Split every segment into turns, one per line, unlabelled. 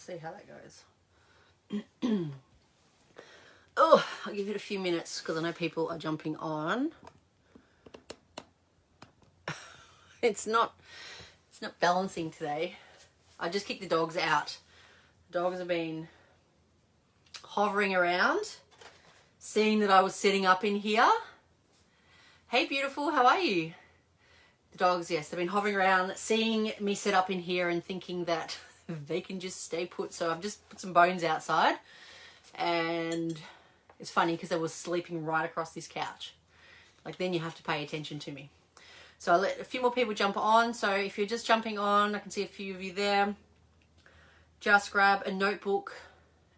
see how that goes. Oh, I'll give it a few minutes because I know people are jumping on. It's not balancing today. I just kicked the dogs out. The dogs have been hovering around, seeing that I was setting up in here. Hey, beautiful, how are you? The dogs, yes, they've been hovering around, seeing me set up in here and thinking that they can just stay put. So I've just put some bones outside, and it's funny because they were sleeping right across this couch. Like, then you have to pay attention to me. So I'll let a few more people jump on. So if you're just jumping on, I can see a few of you there. Just grab a notebook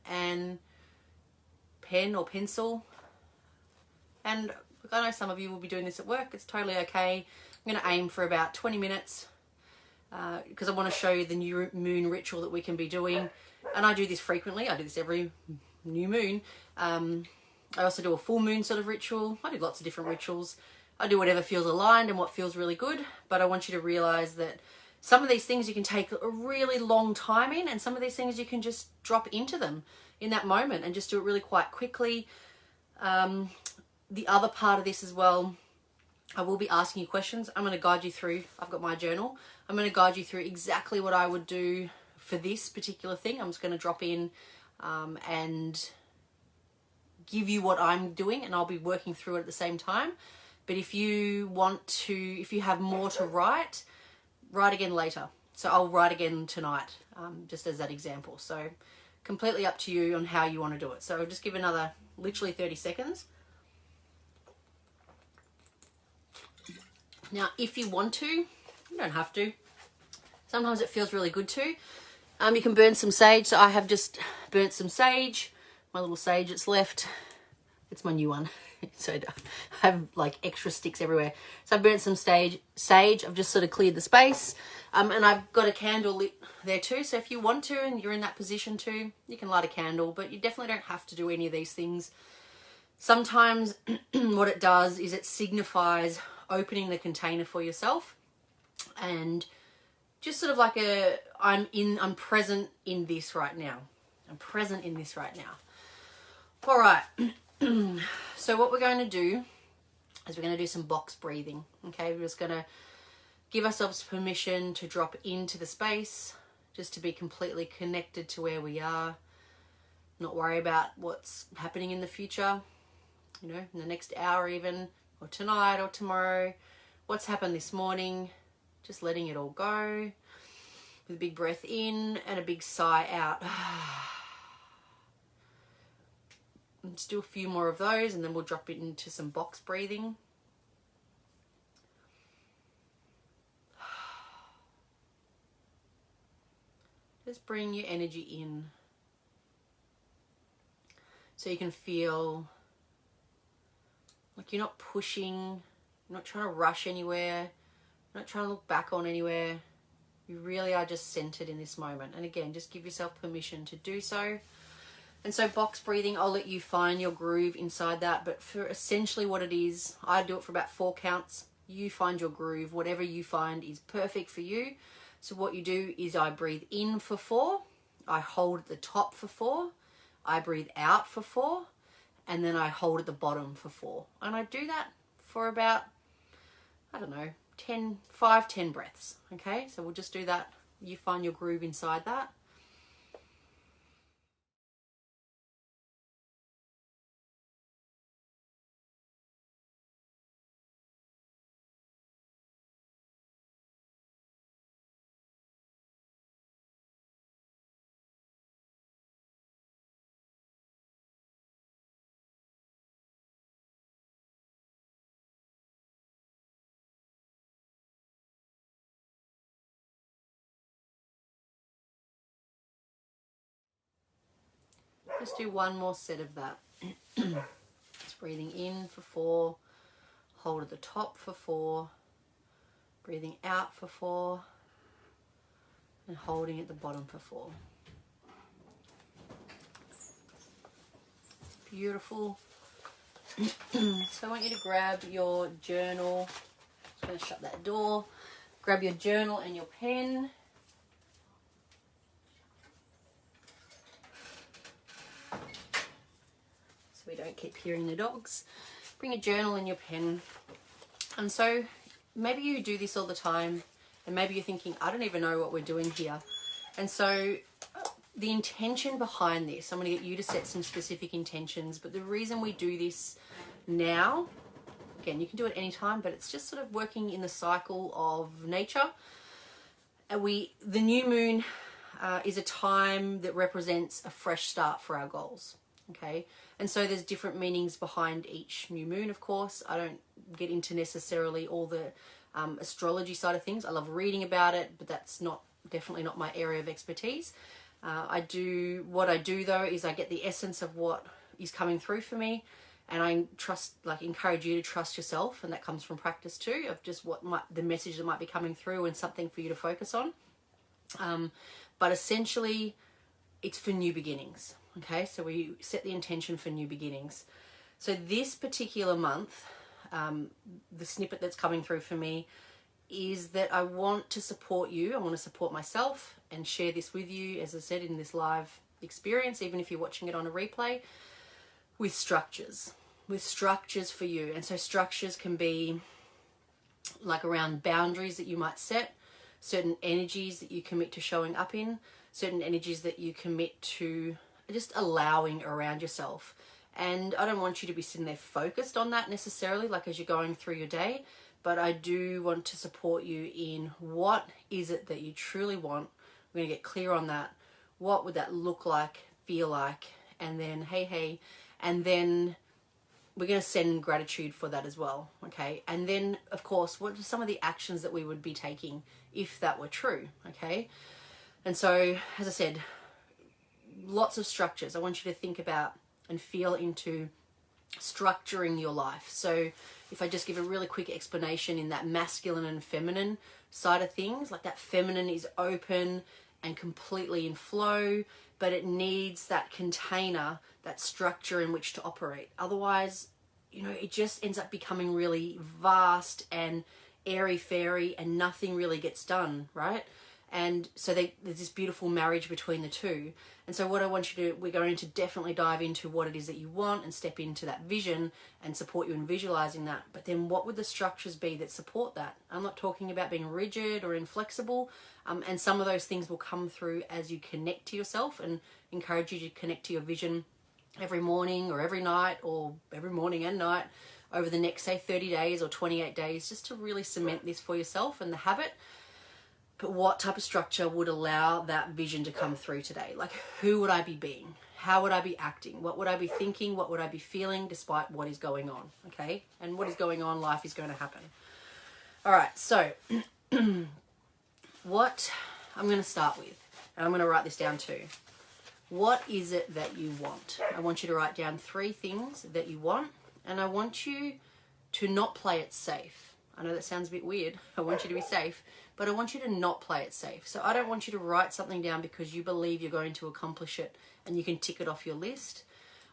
and pen or pencil. And look, I know some of you will be doing this at work. It's totally okay. I'm going to aim for about 20 minutes because I want to show you the new moon ritual that we can be doing. And I do this frequently. I do this every new moon. I also do a full moon sort of ritual. I do lots of different rituals. I do whatever feels aligned and what feels really good. But I want you to realize that some of these things you can take a really long time in, and some of these things you can just drop into them in that moment and just do it really quite quickly. The other part of this as well, I will be asking you questions. I'm going to guide you through. I've got my journal. I'm going to guide you through exactly what I would do for this particular thing. I'm just going to drop in and give you what I'm doing, and I'll be working through it at the same time. But if you have more to write again later. So I'll write again tonight, just as that example. So completely up to you on how you want to do it. So I'll just give another literally 30 seconds. Now, if you want to, you don't have to. Sometimes it feels really good to. You can burn some sage. So I have just burnt some sage. My little sage that's left. It's my new one. So I have like extra sticks everywhere. So I've burnt some sage. I've just sort of cleared the space. And I've got a candle lit there too. So if you want to and you're in that position too, you can light a candle. But you definitely don't have to do any of these things. Sometimes what it does is it signifies opening the container for yourself, and just sort of like I'm present in this right now. I'm present in this right now. All right. So what we're going to do is we're going to do some box breathing. Okay, we're just going to give ourselves permission to drop into the space, just to be completely connected to where we are, not worry about what's happening in the future, you know, in the next hour even, or tonight or tomorrow, what's happened this morning, just letting it all go with a big breath in and a big sigh out. Let's do a few more of those and then we'll drop it into some box breathing. Just bring your energy in so you can feel like you're not pushing, you're not trying to rush anywhere, you're not trying to look back on anywhere. You really are just centered in this moment. And again, just give yourself permission to do so. And so box breathing, I'll let you find your groove inside that. But for essentially what it is, I do it for about 4 counts. You find your groove. Whatever you find is perfect for you. So what you do is I breathe in for 4. I hold at the top for 4. I breathe out for 4. And then I hold at the bottom for 4. And I do that for about, I don't know, 10 breaths. Okay, so we'll just do that. You find your groove inside that. Just do one more set of that. Just breathing in for 4, hold at the top for 4, breathing out for 4, and holding at the bottom for 4. Beautiful. So I want you to grab your journal. I'm going to shut that door. Grab your journal and your pen. we don't keep hearing the dogs. Bring a journal and your pen. And so maybe you do this all the time, and maybe you're thinking, I don't even know what we're doing here. And so the intention behind this, I'm going to get you to set some specific intentions, but the reason we do this now, again, you can do it anytime, but it's just sort of working in the cycle of nature. The new moon is a time that represents a fresh start for our goals. Okay, and so there's different meanings behind each new moon, of course. I don't get into necessarily all the astrology side of things. I love reading about it, but that's definitely not my area of expertise. What I do though is I get the essence of what is coming through for me, and I encourage you to trust yourself, and that comes from practice too, of just the message that might be coming through and something for you to focus on. But essentially, it's for new beginnings. Okay, so we set the intention for new beginnings. So this particular month, the snippet that's coming through for me is that I want to support you. I want to support myself and share this with you, as I said, in this live experience, even if you're watching it on a replay, with structures for you. And so structures can be like around boundaries that you might set, certain energies that you commit to showing up in, certain energies that you commit to just allowing around yourself. And I don't want you to be sitting there focused on that necessarily, like as you're going through your day, but I do want to support you in what is it that you truly want. We're going to get clear on that. What would that look like, feel like? And then, hey, and then we're going to send gratitude for that as well, okay? And then, of course, what are some of the actions that we would be taking if that were true, okay? And so, as I said, lots of structures. I want you to think about and feel into structuring your life. So if I just give a really quick explanation in that masculine and feminine side of things, like that feminine is open and completely in flow, but it needs that container, that structure in which to operate. Otherwise, it just ends up becoming really vast and airy-fairy and nothing really gets done, right? And so there's this beautiful marriage between the two. And so what I want you to we're going to definitely dive into what it is that you want and step into that vision and support you in visualizing that. But then what would the structures be that support that? I'm not talking about being rigid or inflexible. And some of those things will come through as you connect to yourself, and encourage you to connect to your vision every morning or every night, or every morning and night over the next, say, 30 days or 28 days, just to really cement this for yourself and the habit. But what type of structure would allow that vision to come through today? Like, who would I be being? How would I be acting? What would I be thinking? What would I be feeling despite what is going on? Okay? And what is going on, life is going to happen. All right, so what I'm going to start with, and I'm going to write this down too. What is it that you want? I want you to write down 3 things that you want, and I want you to not play it safe. I know that sounds a bit weird. I want you to be safe, but I want you to not play it safe. So I don't want you to write something down because you believe you're going to accomplish it and you can tick it off your list.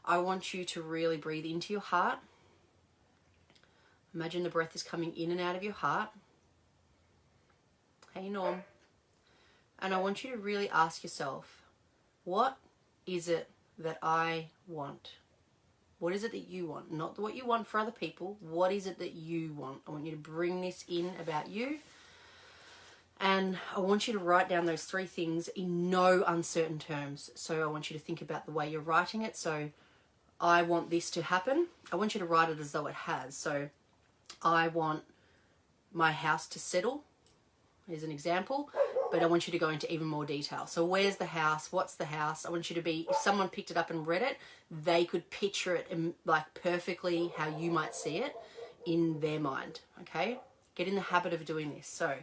I want you to really breathe into your heart. Imagine the breath is coming in and out of your heart. Hey, Norm. And I want you to really ask yourself, what is it that I want? What is it that you want? Not what you want for other people. What is it that you want? I want you to bring this in about you. And I want you to write down those 3 things in no uncertain terms. So I want you to think about the way you're writing it. So I want this to happen. I want you to write it as though it has. So I want my house to settle. Here's an example. But I want you to go into even more detail. So where's the house? What's the house? I want you to be, if someone picked it up and read it, they could picture it in, like, perfectly how you might see it in their mind, okay? Get in the habit of doing this. So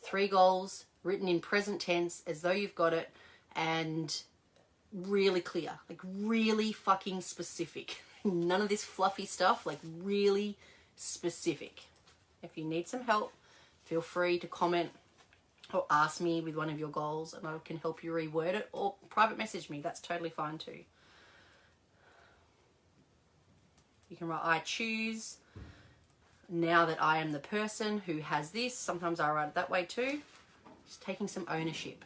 3 goals written in present tense as though you've got it, and really clear, like really fucking specific. None of this fluffy stuff, like really specific. If you need some help, feel free to comment or ask me with one of your goals and I can help you reword it, or private message me. That's totally fine too. You can write, I choose now that I am the person who has this. Sometimes I write it that way too. Just taking some ownership.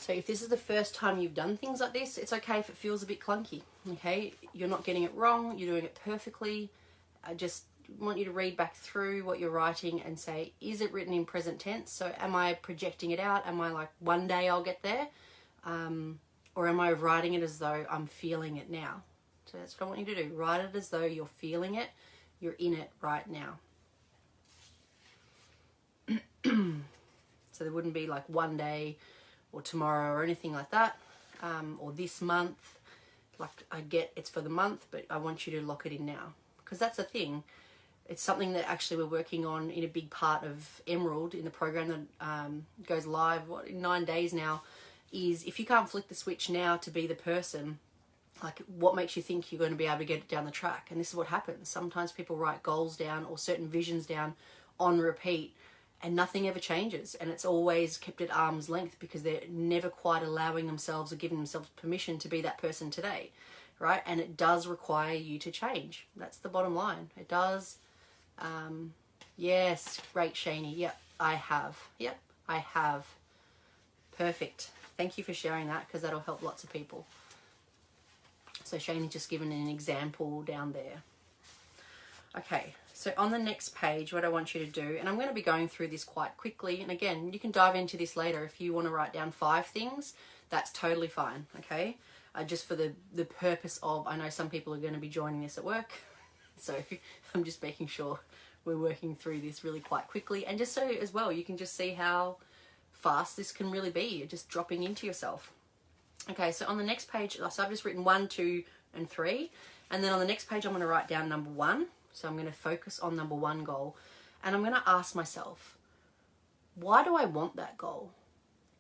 So if this is the first time you've done things like this, it's okay if it feels a bit clunky, okay? You're not getting it wrong, you're doing it perfectly. I just want you to read back through what you're writing and say, is it written in present tense? So am I projecting it out? Am I like, one day I'll get there? Or am I writing it as though I'm feeling it now? So that's what I want you to do. Write it as though you're feeling it, you're in it right now. So there wouldn't be like one day or tomorrow or anything like that, or this month. Like, I get it's for the month, but I want you to lock it in now, because that's the thing. It's something that actually we're working on in a big part of Emerald in the program that goes live in 9 days now. Is if you can't flick the switch now to be the person, like, what makes you think you're going to be able to get it down the track? And this is what happens. Sometimes people write goals down or certain visions down on repeat, and nothing ever changes, and it's always kept at arm's length because they're never quite allowing themselves or giving themselves permission to be that person today, right? And it does require you to change. That's the bottom line. It does. Yes, great, Shani. Yep, I have. Yep, I have. Perfect. Thank you for sharing that, because that'll help lots of people. So Shani's just given an example down there. Okay, so on the next page, what I want you to do, and I'm going to be going through this quite quickly, and again, you can dive into this later if you want to write down 5 things, that's totally fine, okay? Just for the purpose of, I know some people are going to be joining this at work, so I'm just making sure we're working through this really quite quickly, and just so as well, you can just see how fast this can really be. You're just dropping into yourself. Okay, so on the next page, so I've just written 1, 2, and 3, and then on the next page, I'm going to write down number 1. So I'm going to focus on number 1 goal, and I'm going to ask myself, why do I want that goal?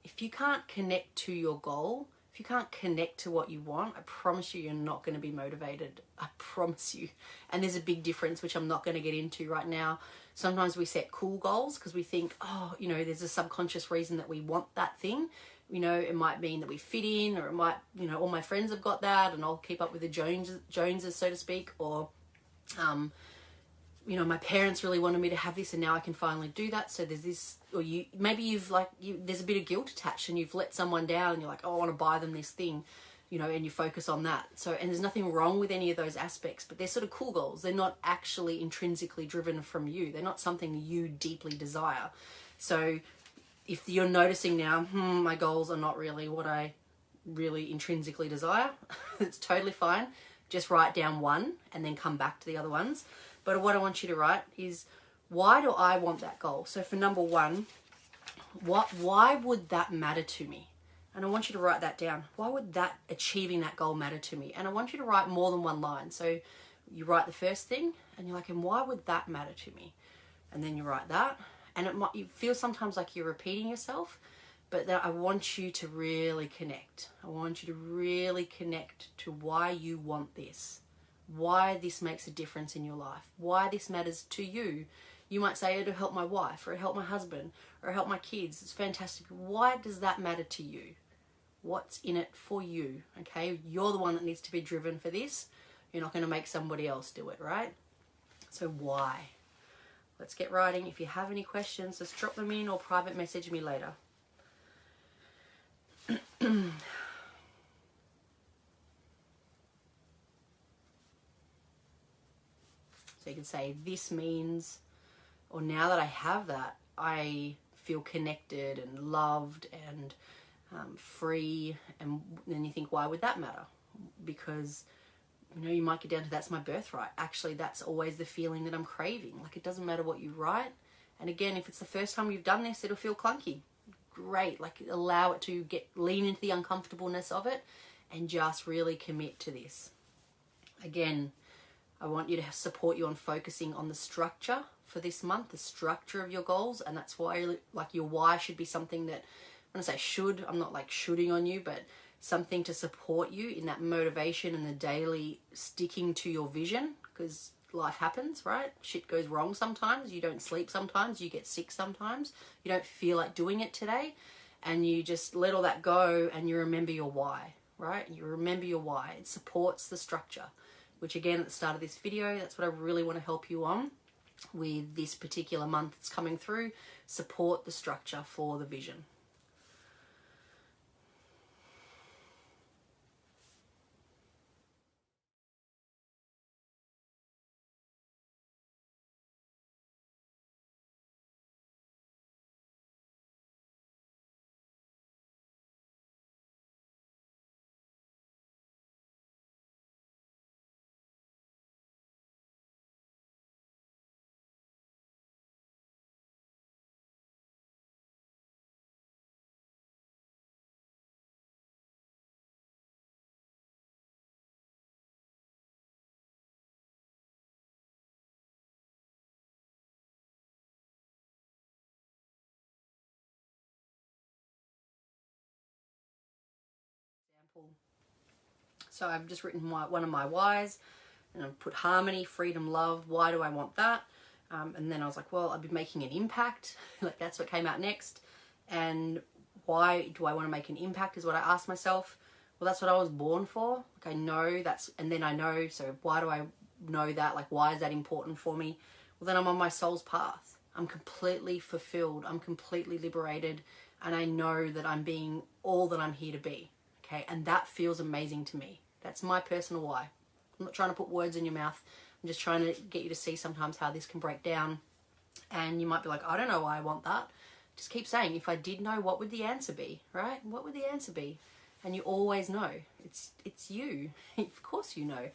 If you can't connect to your goal, if you can't connect to what you want, I promise you, you're not going to be motivated. I promise you. And there's a big difference, which I'm not going to get into right now. Sometimes we set cool goals because we think, oh, you know, there's a subconscious reason that we want that thing. You know, it might mean that we fit in, or it might, you know, all my friends have got that and I'll keep up with the Joneses, so to speak, or you know, my parents really wanted me to have this and now I can finally do that. So there's this, or maybe there's a bit of guilt attached and you've let someone down and you're like, oh, I want to buy them this thing, you know, and you focus on that. So, and there's nothing wrong with any of those aspects, but they're sort of cool goals. They're not actually intrinsically driven from you. They're not something you deeply desire. So if you're noticing now, my goals are not really what I really intrinsically desire, it's totally fine. Just write down 1 and then come back to the other ones. But what I want you to write is, why do I want that goal? So for number 1, why would that matter to me? And I want you to write that down. Why would that, achieving that goal, matter to me? And I want you to write more than 1 line. So you write the first thing and you're like, and why would that matter to me? And then you write that. And you feel sometimes like you're repeating yourself, but that I want you to really connect. I want you to really connect to why you want this, why this makes a difference in your life, why this matters to you. You might say, it'll help my wife, or it'll help my husband, or it'll help my kids. It's fantastic. Why does that matter to you? What's in it for you? Okay, you're the one that needs to be driven for this. You're not going to make somebody else do it, right? So why? Let's get writing. If you have any questions, just drop them in or private message me later. So you can say, this means, or now that I have that, I feel connected and loved and free. And then you think, why would that matter? Because, you know, you might get down to, that's my birthright. Actually, that's always the feeling that I'm craving. Like, it doesn't matter what you write. And again, if it's the first time you've done this, it'll feel clunky. Great. Like, allow it to lean into the uncomfortableness of it and just really commit to this. Again, I want you to support you on focusing on the structure for this month, the structure of your goals. And that's why, like, your why should be something that, when I say should, I'm not like shooting on you, but something to support you in that motivation and the daily sticking to your vision, because life happens, right? Shit goes wrong sometimes. You don't sleep sometimes. You get sick sometimes. You don't feel like doing it today. And you just let all that go and you remember your why, right? You remember your why. It supports the structure, which again, at the start of this video, that's what I really want to help you on with this particular month that's coming through. Support the structure for the vision. example. So I've just written one of my whys, and I've put harmony, freedom, love. Why do I want that? And then I was like, well, I've been making an impact. Like that's what came out next. And why do I want to make an impact is what I asked myself. Well, that's what I was born for. Like I know that's, and then I know, so why do I know that? Like, why is that important for me? Well, then I'm on my soul's path. I'm completely fulfilled. I'm completely liberated. And I know that I'm being all that I'm here to be. Okay. And that feels amazing to me. That's my personal why. I'm not trying to put words in your mouth. I'm just trying to get you to see sometimes how this can break down. And you might be like, I don't know why I want that. Just keep saying, if I did know, what would the answer be, right? What would the answer be? And you always know. It's you. Of course you know.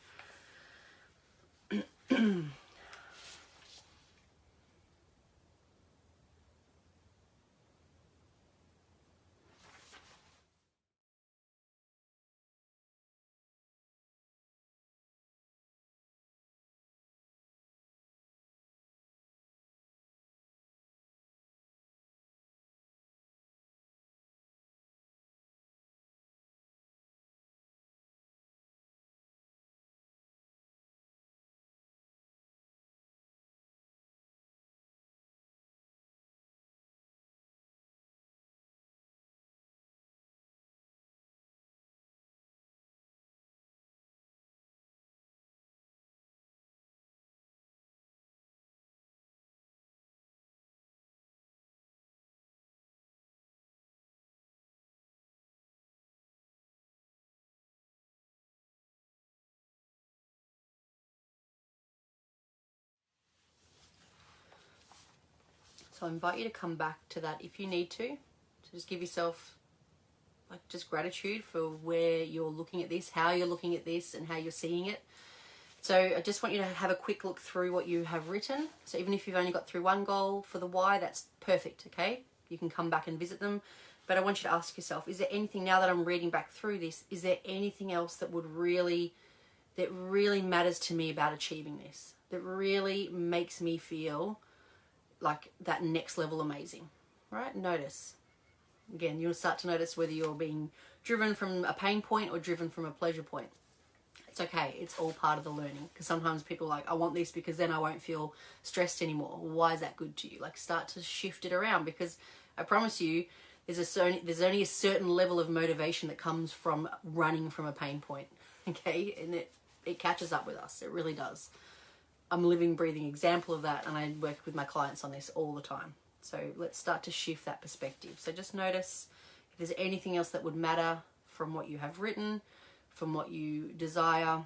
So I invite you to come back to that if you need to. So just give yourself like just gratitude for where you're looking at this, how you're looking at this, and how you're seeing it. So I just want you to have a quick look through what you have written. So even if you've only got through one goal for the why, that's perfect, okay? You can come back and visit them. But I want you to ask yourself, is there anything, now that I'm reading back through this, is there anything else that really matters to me about achieving this? That really makes me feel like that next level amazing, right? Notice. Again, you'll start to notice whether you're being driven from a pain point or driven from a pleasure point. It's okay. It's all part of the learning. Because sometimes people are like, I want this because then I won't feel stressed anymore. Why is that good to you? Like, start to shift it around, because I promise you, there's only a certain level of motivation that comes from running from a pain point. Okay, and it catches up with us. It really does. I'm a living, breathing example of that, and I work with my clients on this all the time. So let's start to shift that perspective. So just notice if there's anything else that would matter from what you have written, from what you desire.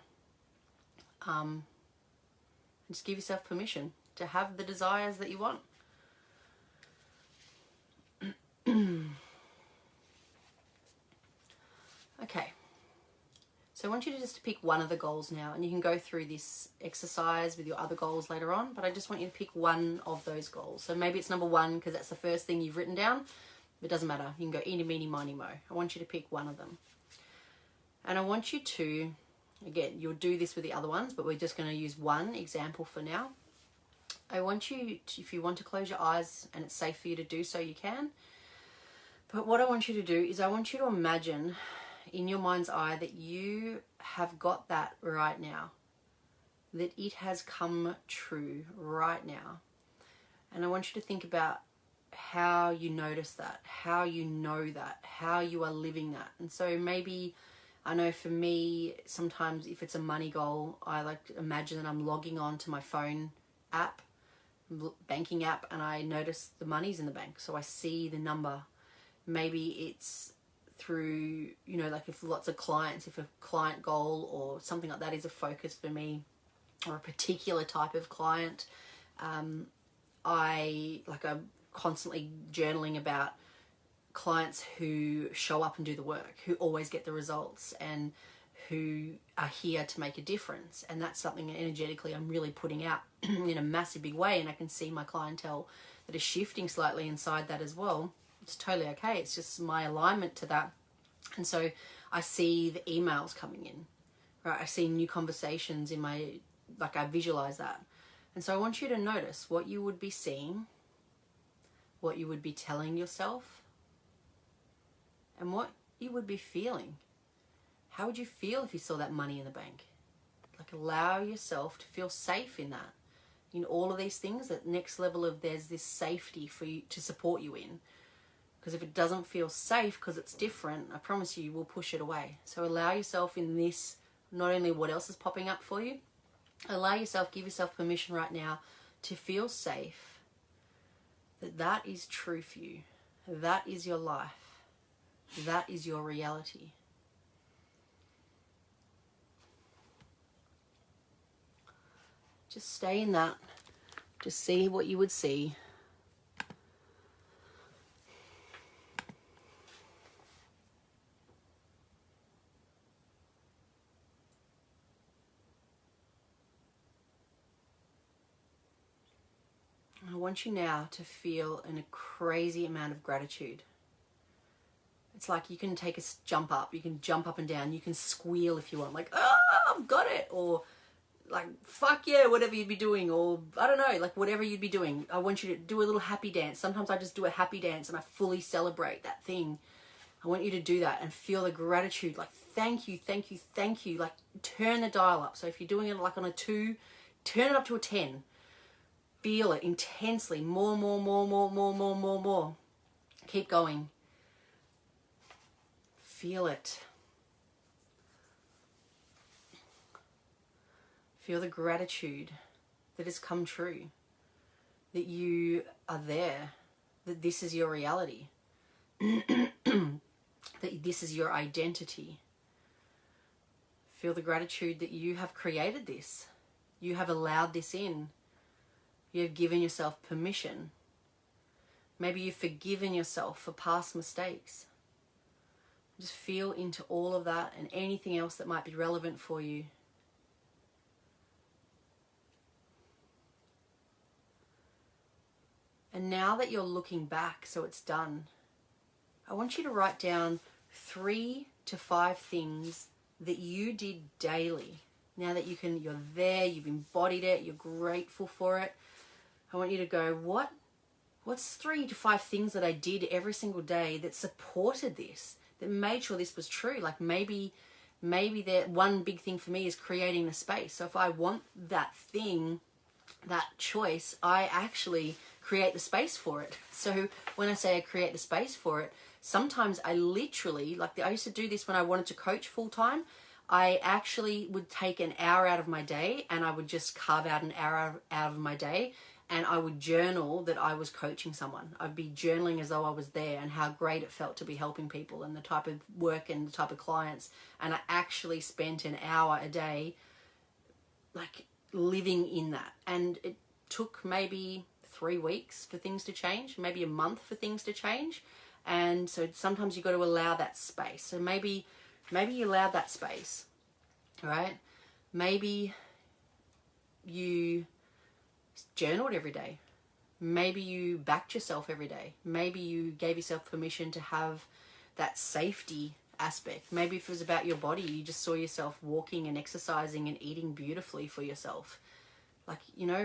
Just give yourself permission to have the desires that you want. Okay. So I want you to just pick one of the goals now, and you can go through this exercise with your other goals later on, but I just want you to pick one of those goals. So maybe it's number 1 because that's the first thing you've written down. It doesn't matter. You can go eeny, meeny, miny, mo. I want you to pick one of them. And I want you to, again, you'll do this with the other ones, but we're just going to use one example for now. I want you to, if you want to close your eyes and it's safe for you to do so, you can. But what I want you to do is I want you to imagine in your mind's eye that you have got that right now, that it has come true right now. And I want you to think about how you notice that, how you know that, how you are living that. And so maybe, I know for me, sometimes if it's a money goal, I like to imagine that I'm logging on to my phone app, banking app, and I notice the money's in the bank. So I see the number. Maybe it's through, you know, like if lots of clients, if a client goal or something like that is a focus for me, or a particular type of client, I'm constantly journaling about clients who show up and do the work, who always get the results, and who are here to make a difference. And that's something energetically I'm really putting out in a massive big way, and I can see my clientele that is shifting slightly inside that as well. It's totally okay. It's just my alignment to that. And so I see the emails coming in, right? I see new conversations in my, like I visualize that. And so I want you to notice what you would be seeing, what you would be telling yourself, and what you would be feeling. How would you feel if you saw that money in the bank? Like, allow yourself to feel safe in that. In all of these things, that next level of there's this safety for you to support you in. Because if it doesn't feel safe because it's different, I promise you will push it away. So allow yourself in this, not only what else is popping up for you, allow yourself, give yourself permission right now to feel safe, that that is true for you. That is your life. That is your reality. Just stay in that. Just see what you would see. I want you now to feel a crazy amount of gratitude. It's like you can take a jump up. You can jump up and down. You can squeal if you want. Like, oh, I've got it. Or like, fuck yeah, whatever you'd be doing. Or I don't know, like whatever you'd be doing. I want you to do a little happy dance. Sometimes I just do a happy dance and I fully celebrate that thing. I want you to do that and feel the gratitude. Like, thank you, thank you, thank you. Like, turn the dial up. So if you're doing it like on a 2, turn it up to a 10. Feel it intensely. More, more, more, more, more, more, more, more. Keep going. Feel it. Feel the gratitude that has come true. That you are there. That this is your reality. That this is your identity. Feel the gratitude that you have created this. You have allowed this in. You have given yourself permission. Maybe you've forgiven yourself for past mistakes. Just feel into all of that and anything else that might be relevant for you. And now that you're looking back, so it's done, I want you to write down 3 to 5 things that you did daily. Now that you're there, you've embodied it, you're grateful for it. I want you to go, what's 3 to 5 things that I did every single day that supported this, that made sure this was true? Like maybe one big thing for me is creating the space. So if I want that thing, that choice, I actually create the space for it. So when I say I create the space for it, sometimes I literally, I used to do this when I wanted to coach full time. I actually would take an hour out of my day and I would just carve out an hour out of my day and I would journal that I was coaching someone. I'd be journaling as though I was there and how great it felt to be helping people and the type of work and the type of clients. And I actually spent an hour a day like living in that. And it took maybe 3 weeks for things to change, maybe a month for things to change. And so sometimes you've got to allow that space. So maybe you allowed that space, right? Maybe you journaled every day. Maybe you backed yourself every day. Maybe you gave yourself permission to have that safety aspect. Maybe if it was about your body, you just saw yourself walking and exercising and eating beautifully for yourself. Like,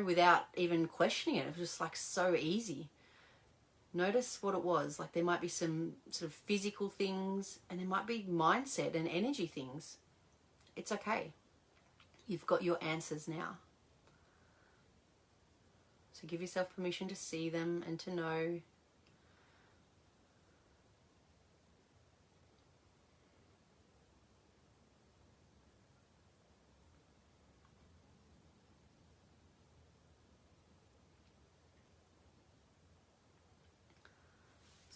without even questioning it. It was just like so easy. Notice what it was. Like there might be some sort of physical things and there might be mindset and energy things. It's okay. You've got your answers now. So give yourself permission to see them and to know.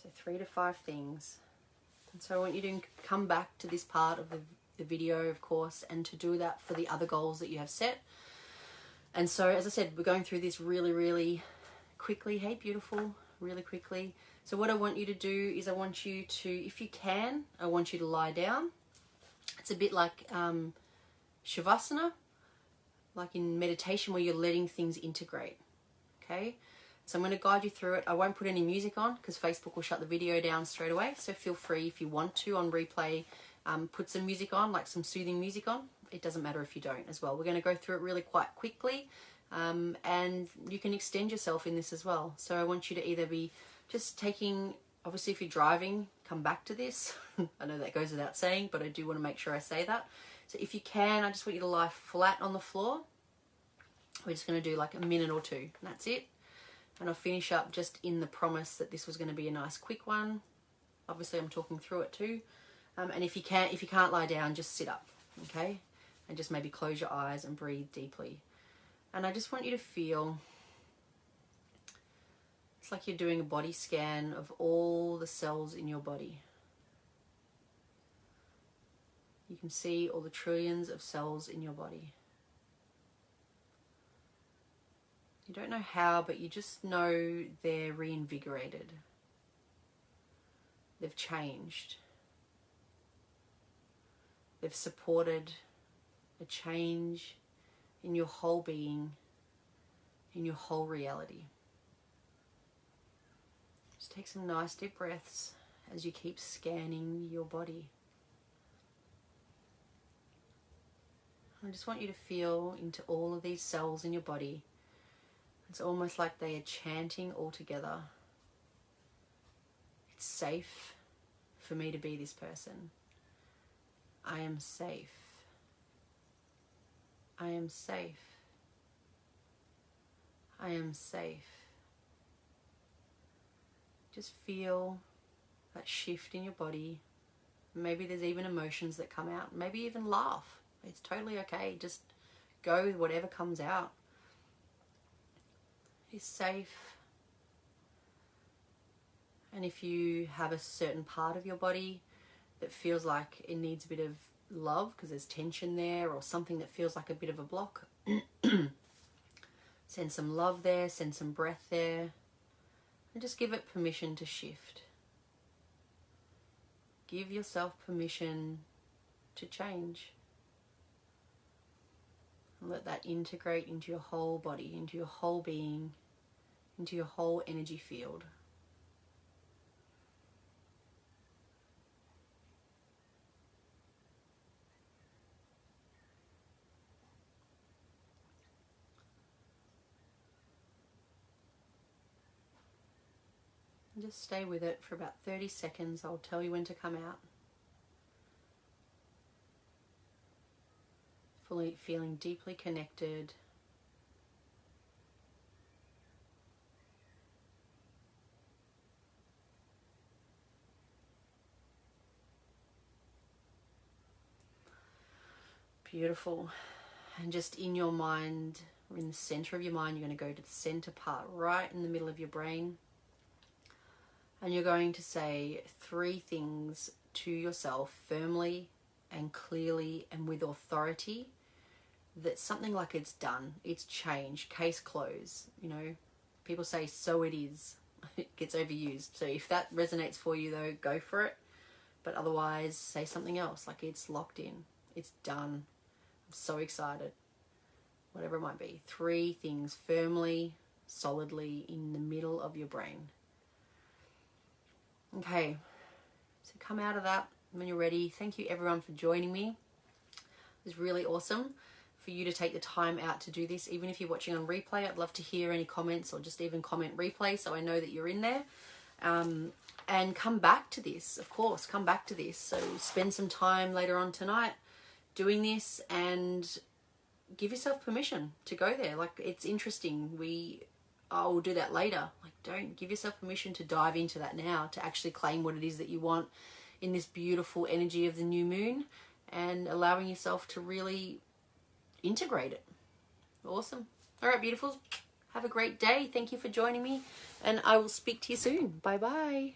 So 3 to 5 things. And so I want you to come back to this part of the video, of course, and to do that for the other goals that you have set. And so, as I said, we're going through this really, really quickly. Hey, beautiful, really quickly. So what I want you to do is I want you to, if you can, I want you to lie down. It's a bit like Shavasana, like in meditation where you're letting things integrate, okay? So I'm going to guide you through it. I won't put any music on because Facebook will shut the video down straight away. So feel free if you want to on replay, put some music on, like some soothing music on. It doesn't matter if you don't as well. We're going to go through it really quite quickly and you can extend yourself in this as well. So I want you to either be just taking, obviously if you're driving, come back to this. I know that goes without saying, but I do want to make sure I say that. So if you can, I just want you to lie flat on the floor. We're just going to do like a minute or two, and that's it. And I'll finish up just in the promise that this was going to be a nice quick one. Obviously I'm talking through it too. And if you can't lie down, just sit up, okay? And just maybe close your eyes and breathe deeply. And I just want you to feel, it's like you're doing a body scan of all the cells in your body. You can see all the trillions of cells in your body. You don't know how, but you just know they're reinvigorated. They've changed. They've supported a change in your whole being, in your whole reality. Just take some nice deep breaths as you keep scanning your body. I just want you to feel into all of these cells in your body. It's almost like they are chanting all together. It's safe for me to be this person. I am safe. I am safe. I am safe. Just feel that shift in your body. Maybe there's even emotions that come out. Maybe even laugh. It's totally okay. Just go with whatever comes out. It's safe. And if you have a certain part of your body that feels like it needs a bit of love because there's tension there, or something that feels like a bit of a block, send some love there, send some breath there, and just give it permission to shift. Give yourself permission to change. And let that integrate into your whole body, into your whole being, into your whole energy field. And just stay with it for about 30 seconds. I'll tell you when to come out. Fully feeling deeply connected. Beautiful. And just in your mind, or in the center of your mind, you're going to go to the center part, right in the middle of your brain. And you're going to say 3 things to yourself firmly and clearly and with authority. That's something like it's done, it's changed, case closed. You know, people say, so it is. It gets overused. So if that resonates for you though, go for it. But otherwise, say something else, like it's locked in, it's done. I'm so excited. Whatever it might be. 3 things firmly, solidly in the middle of your brain. Okay, so come out of that when you're ready. Thank you everyone for joining me. It was really awesome for you to take the time out to do this. Even if you're watching on replay, I'd love to hear any comments, or just even comment replay so I know that you're in there. And come back to this, of course, come back to this. So spend some time later on tonight doing this and give yourself permission to go there. Like, it's interesting. I will do that later. Like, don't give yourself permission to dive into that now, to actually claim what it is that you want in this beautiful energy of the new moon, and allowing yourself to really integrate it. Awesome. All right, beautiful. Have a great day. Thank you for joining me, and I will speak to you soon. Bye bye.